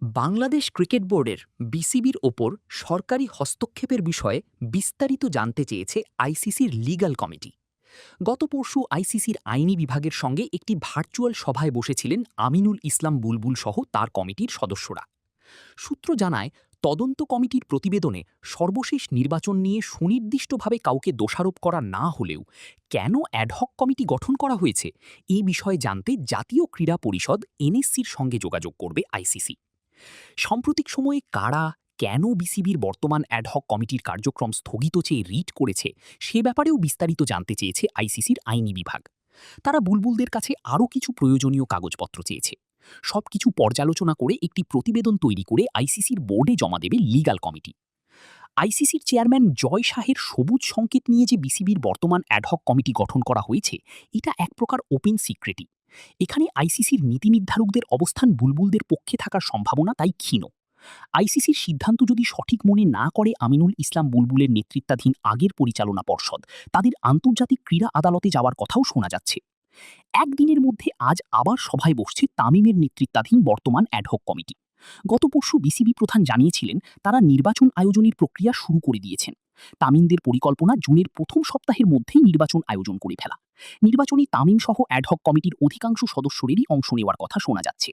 Bangladesh cricket বোর্ডের বিসিবির ওপর সরকারি হস্তক্ষেপের বিষয়ে বিস্তারিত জানতে চেয়েছে আইসিসির লিগ্যাল কমিটি। গত পরশু আইসিসির আইনি বিভাগের সঙ্গে একটি ভার্চুয়াল সভায় বসেছিলেন আমিনুল ইসলাম বুলবুল সহ তার কমিটির সদস্যরা। সূত্র জানায়, তদন্ত কমিটির প্রতিবেদনে সর্বশেষ নির্বাচন নিয়ে সুনির্দিষ্টভাবে কাউকে দোষারোপ করা না হলেও কেন অ্যাডহক কমিটি গঠন করা হয়েছে এই বিষয়ে জানতে জাতীয় ক্রীড়া পরিষদ এনএসসির সঙ্গে যোগাযোগ করবে আইসিসি। সাম্প্রতিক সময়ে কারা, কেন বিসিবির বর্তমান অ্যাডহক কমিটির কার্যক্রম স্থগিত চেয়ে রিট করেছে সে ব্যাপারেও বিস্তারিত জানতে চেয়েছে আইসিসির আইনি বিভাগ। তারা বুলবুলদের কাছে আরও কিছু প্রয়োজনীয় কাগজপত্র চেয়েছে। সবকিছু পর্যালোচনা করে একটি প্রতিবেদন তৈরি করে আইসিসির বোর্ডে জমা দেবে লিগ্যাল কমিটি। আইসিসির চেয়ারম্যান জয় শাহের সবুজ সংকেত নিয়ে যে বিসিবির বর্তমান অ্যাডহক কমিটি গঠন করা হয়েছে, এটা এক প্রকার ওপেন সিক্রেটই। এখানে আইসিসির নীতি নির্ধারকদের অবস্থান বুলবুলদের পক্ষে থাকার সম্ভাবনা তাই ক্ষীণ। আইসিসির সিদ্ধান্ত যদি সঠিক মনে না করে আমিনুল ইসলাম বুলবুলের নেতৃত্বাধীন আগের পরিচালনা পর্ষদ, তাদের আন্তর্জাতিক ক্রীড়া আদালতে যাওয়ার কথাও শোনা যাচ্ছে। একদিনের মধ্যে আজ আবার সভায় বসছে তামিমের নেতৃত্বাধীন বর্তমান অ্যাডহক কমিটি। গত পরশু বিসিবি প্রধান জানিয়েছিলেন তারা নির্বাচন আয়োজনের প্রক্রিয়া শুরু করে দিয়েছেন। তামিমদের পরিকল্পনা জুনের প্রথম সপ্তাহের মধ্যেই নির্বাচন আয়োজন করে ফেলা। নির্বাচনে তামিম সহ অ্যাডহক কমিটির অধিকাংশ সদস্যেরই অংশ নেওয়ার কথা শোনা যাচ্ছে।